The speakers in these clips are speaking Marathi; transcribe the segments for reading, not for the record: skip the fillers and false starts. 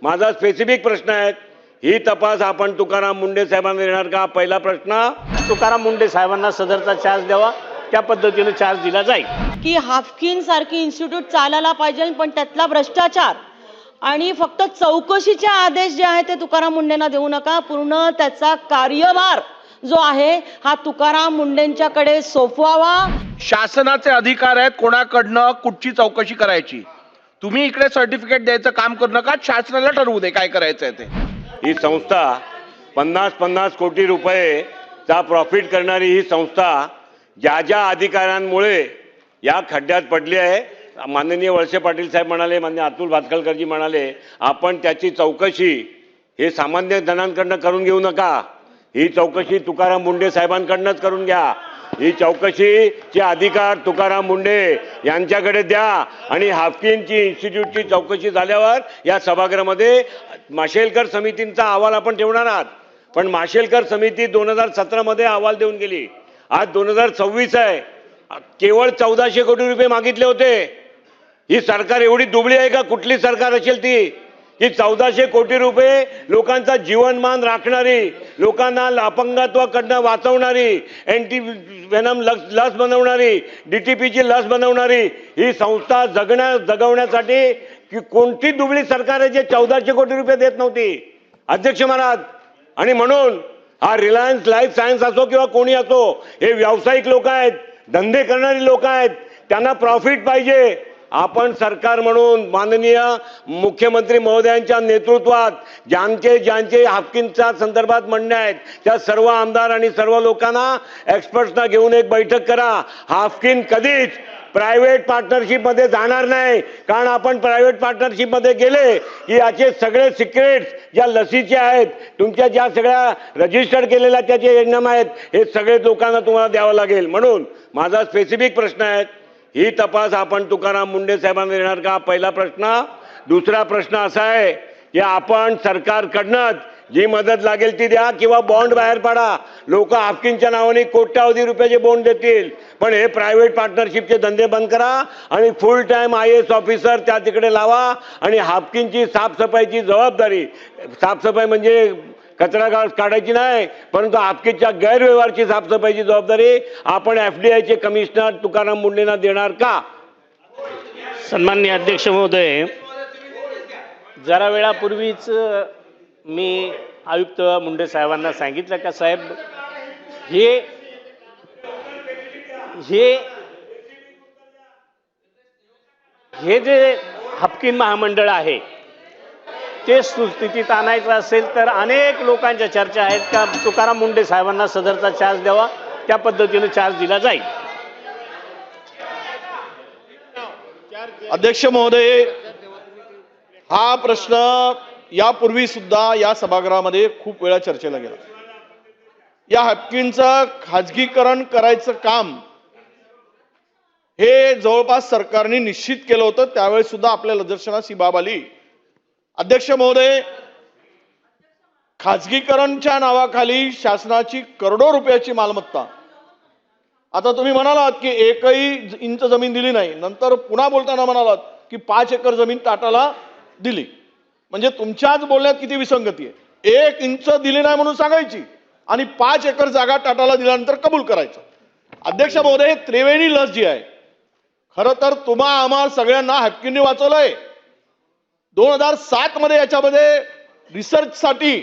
माझा स्पेसिफिक प्रश्न आहे, ही तपास आपण तुकाराम मुंडे साहेबांना देणार का? पहिला प्रश्न. तुकाराम मुंडे साहेबांना सदरचा चार्ज द्यावा, त्या पद्धतीने चार्ज दिला जाईल की हाफकिन सारखी इन्स्टिट्यूट चालायला पाहिजे, पण त्यातला भ्रष्टाचार आणि फक्त चौकशीचे आदेश जे आहे ते तुकाराम मुंडेंना देऊ नका. पूर्ण त्याचा कार्यभार जो आहे हा तुकाराम मुंडेंच्याकडे सोपवावा. शासनाचे अधिकार आहेत कोणाकडनं कुठची चौकशी करायची. तुम्ही इकडे सर्टिफिकेट द्यायचं काम करू नका, शासनाला ठरवू दे काय करायचं आहे ते. ही संस्था 50-50 कोटी रुपयेचा प्रॉफिट करणारी ही संस्था ज्या ज्या अधिकाऱ्यांमुळे या खड्ड्यात पडली आहे, माननीय वळसे पाटील साहेब म्हणाले, माननीय अतुल भातखळकरजी म्हणाले, आपण त्याची चौकशी हे सामान्य जणांकडनं करून घेऊ नका, ही चौकशी तुकाराम मुंडे साहेबांकडनंच करून घ्या. ही चौकशीचे अधिकार तुकाराम मुंडे यांच्याकडे द्या आणि हाफकिनची इन्स्टिट्यूटची चौकशी झाल्यावर या सभागृहामध्ये माशेलकर समितींचा अहवाल आपण ठेवणार आहात. पण माशेलकर समिती 2017 मध्ये अहवाल देऊन गेली. आज 2026 आहे, केवळ 1400 कोटी रुपये मागितले होते. ही सरकार एवढी दुबळी आहे का? कुठली सरकार असेल ती की 1400 कोटी रुपये लोकांचा जीवनमान राखणारी, लोकांना अपंगत्वाकडनं वाचवणारी, अँटी व्हेनम लस बनवणारी, DTPची लस बनवणारी ही संस्था जगवण्यासाठी की कोणती दुबळी सरकार आहे जे 1400 कोटी रुपये देत नव्हती? अध्यक्ष महाराज, आणि म्हणून हा रिलायन्स लाईफ सायन्स असो किंवा कोणी असो, हे व्यावसायिक लोक आहेत, धंदे करणारी लोक आहेत, त्यांना प्रॉफिट पाहिजे. आपण सरकार म्हणून माननीय मुख्यमंत्री महोदयांच्या नेतृत्वात ज्यांचे हाफकिनच्या संदर्भात म्हणणे आहेत त्या सर्व आमदार आणि सर्व लोकांना एक्सपर्ट्सना घेऊन एक बैठक करा. हाफकिन कधीच प्रायव्हेट पार्टनरशिपमध्ये जाणार नाही, कारण आपण प्रायव्हेट पार्टनरशिपमध्ये गेले की याचे सगळे सिक्रेट्स ज्या लसीचे आहेत, तुमच्या ज्या सगळ्या रजिस्टर्ड केलेल्या त्याचे एक्झाम आहेत, हे सगळे लोकांना तुम्हाला द्यावं लागेल. म्हणून माझा स्पेसिफिक प्रश्न आहे, ही तपास आपण तुकाराम मुंडे साहेबांना देणार का? पहिला प्रश्न. दुसरा प्रश्न असा आहे की आपण सरकारकडनं जी मदत लागेल ती द्या किंवा बॉन्ड बाहेर पाडा. लोक हाफकिनच्या नावाने कोट्यावधी रुपयाचे बॉन्ड देतील, पण हे प्रायव्हेट पार्टनरशिपचे धंदे बंद करा आणि फुल टाइम IAS ऑफिसर त्या तिकडे लावा आणि हाफकिनची साफसफाईची जबाबदारी, साफसफाई म्हणजे कचरा काढायची नाही, परंतु हाफकिनच्या गैरव्यवहारची साफसफाईची जबाबदारी आपण FDIचे कमिशनर तुकाराम मुंडेंना देणार का? सन्माननीय अध्यक्ष महोदय, जरा वेळापूर्वीच मी आयुक्त मुंडे साहेबांना सांगितलं का साहेब, हे जे हाफकिन महामंडळ आहे ते सुस्थितीत आणायचं असेल तर अनेक लोकांच्या चर्चा आहेत का तुकाराम मुंडे साहेबांना सदरचा चार्ज द्यावा, त्या पद्धतीने चार्ज दिला जाईल. अध्यक्ष महोदय, हा प्रश्न यापूर्वी सुद्धा या सभागृहामध्ये खूप वेळा चर्चेला गेला. या हाफकिनचं खाजगीकरण करायचं काम हे जवळपास सरकारने निश्चित केलं होतं. त्यावेळेस सुद्धा आपल्या निदर्शनास ही बाब आली. अध्यक्ष महोदय, खाजगीकरणच्या नावाखाली शासनाची करोडो रुपयाची मालमत्ता, आता तुम्ही म्हणालात की 1 इंच जमीन दिली नाही, नंतर पुन्हा बोलताना म्हणालात की 5 एकर जमीन टाटाला दिली. म्हणजे तुमच्याच बोलण्यात किती विसंगती आहे. 1 इंच दिली नाही म्हणून सांगायची आणि 5 एकर जागा टाटाला दिल्यानंतर कबूल करायचं. अध्यक्ष महोदय, त्रिवेणी लस जी आहे, खरं तर आम्हा सगळ्यांना हाफकिनने वाचवलंय. 2007 मध्ये याच्यामध्ये रिसर्चसाठी,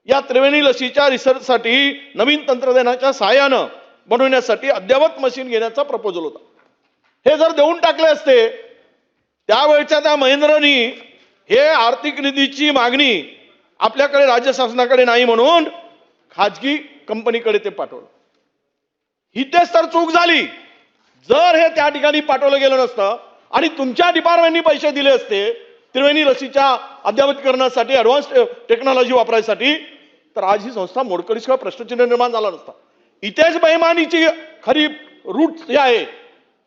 या त्रिवेणी लसीच्या रिसर्चसाठी नवीन तंत्रज्ञानाच्या सहाय्यानं बनवण्यासाठी अद्ययावत मशीन घेण्याचा प्रपोजल होता. हे जर देऊन टाकले असते, त्यावेळच्या त्या महेंद्रनी हे आर्थिक निधीची मागणी आपल्याकडे राज्य शासनाकडे नाही म्हणून खाजगी कंपनीकडे ते पाठवलं. इथेच तर चूक झाली. जर हे त्या ठिकाणी पाठवलं गेलं नसतं आणि तुमच्या डिपार्टमेंटनी पैसे दिले असते त्रिवेणी लसीच्या अद्ययावतीकरणासाठी, ऍडव्हान्स टेक्नॉलॉजी वापरायसाठी, तर आज ही संस्था मोडकळीस किंवा प्रश्नचिन्ह निर्माण झाला नसता. इथेच बेईमानीची खरी रूट जे आहे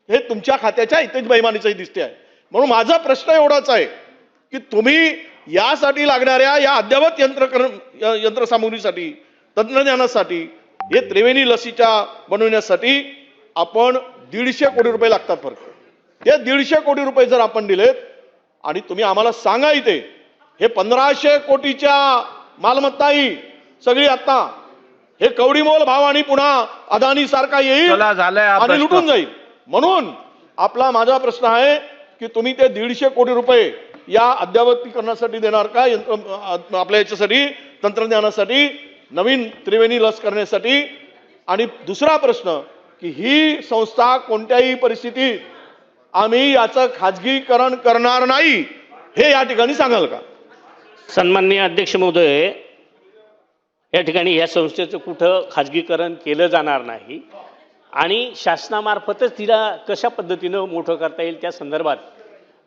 हे तुमच्या खात्याच्या इथेच बेईमानीचंही दिसते आहे. म्हणून माझा प्रश्न एवढाच आहे की तुम्ही यासाठी लागणाऱ्या या अद्ययावत यंत्रसामुग्रीसाठी, तंत्रज्ञानासाठी, हे त्रिवेणी लसीच्या बनवण्यासाठी आपण 150 कोटी रुपये लागतात. फक्त हे 150 कोटी रुपये जर आपण दिलेत आणि तुम्ही आम्हाला सांगा इथे हे 1500 कोटीच्या मालमत्ता ही सगळी आता हे कवडीमोल भावानी पुन्हा अदानी सारखा येईल चला, झालाय हा आणि प्रश्न. लुटून जाईल. म्हणून माझा प्रश्न आहे की तुम्ही ते 150 कोटी रुपये या अद्ययावतीकरणासाठी देणार का, आपल्या याच्यासाठी तंत्रज्ञानासाठी, नवीन त्रिवेणी लस करण्यासाठी? आणि दुसरा प्रश्न की ही संस्था कोणत्याही परिस्थितीत आम्ही याचं खाजगीकरण करणार नाही, हे या ठिकाणी सांगाल का? सन्माननीय अध्यक्ष महोदय, या ठिकाणी या संस्थेचं कुठं खाजगीकरण केलं जाणार नाही आणि शासनामार्फतच तिला कशा पद्धतीनं मोठं करता येईल त्या संदर्भात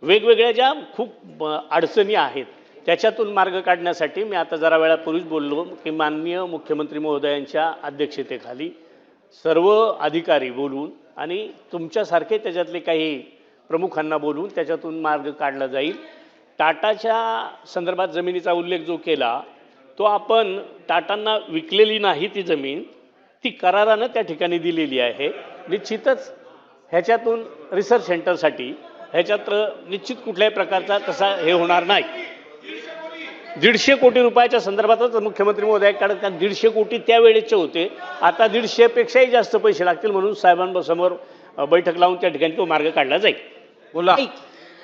वेगवेगळ्या ज्या खूप अडचणी आहेत त्याच्यातून मार्ग काढण्यासाठी मी आता जरा वेळापूर्वीच बोललो की माननीय मुख्यमंत्री महोदयांच्या अध्यक्षतेखाली सर्व अधिकारी बोलून आणि तुमच्यासारखे त्याच्यातले काही प्रमुखांना बोलून त्याच्यातून मार्ग काढला जाईल. टाटाच्या संदर्भात जमिनीचा उल्लेख जो केला तो आपण टाटांना विकलेली नाही, ती जमीन ती करारानं त्या ठिकाणी दिलेली आहे. निश्चितच ह्याच्यातून रिसर्च सेंटरसाठी ह्याच्यात निश्चित कुठल्याही प्रकारचा तसा हे होणार नाही. 150 कोटी रुपयाच्या संदर्भातच मुख्यमंत्री महोदयाकडे 150 कोटी त्यावेळेचे होते, आता 150 पेक्षाही जास्त पैसे लागतील म्हणून साहेबांसमोर बैठक लावून त्या ठिकाणी तो मार्ग काढला जाईल. बोला.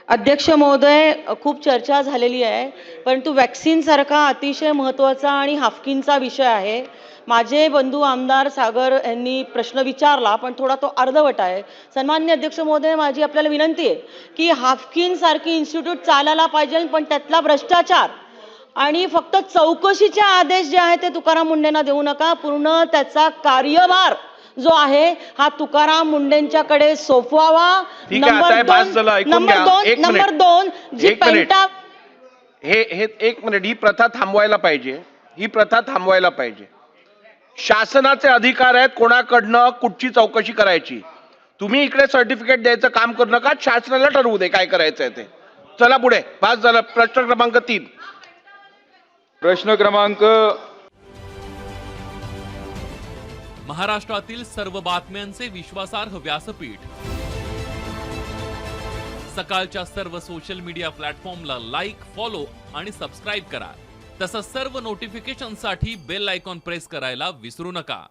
अध्यक्ष महोदय, खूप चर्चा झालेली आहे, परंतु वॅक्सिन सारखा अतिशय महत्त्वाचा आणि हाफकिनचा विषय आहे. माझे बंधू आमदार सागर यांनी प्रश्न विचारला पण थोडा तो अर्धवट आहे. सन्माननीय अध्यक्ष महोदय, माझी आपल्याला विनंती आहे की हाफकिन सारखी इन्स्टिट्यूट चालायला पाहिजे, पण त्यातला भ्रष्टाचार आणि फक्त चौकशीचे आदेश जे आहे ते तुकाराम मुंडेंना देऊ नका. पूर्ण त्याचा कार्यभार जो आहे हा तुकाराम मुंडेंच्याकडे सोपवावा. ठीक आहे, आता हे बस झालं, ऐकून घ्या. एक मिनिट. नंबर 2 जी एक मिनिट. पेंटा हे एक मिनिट, ही प्रथा थांबवायला पाहिजे, ही प्रथा थांबवायला पाहिजे. शासनाचे अधिकार आहेत कोणाकडनं कुठची चौकशी करायची. तुम्ही इकडे सर्टिफिकेट द्यायचं काम करू नका, शासनाला ठरवू दे काय करायचंय ते. चला पुढे, पास झालं. प्रश्न क्रमांक 3. प्रश्न क्रमांक महाराष्ट्रातील सर्व बातम्यांचे विश्वासार्ह व्यासपीठ, सकाळच्या सर्व सोशल मीडिया प्लॅटफॉर्मला लाईक, फॉलो आणि सबस्क्राईब करा. तसंच सर्व नोटिफिकेशनसाठी बेल आयकॉन प्रेस करायला विसरू नका.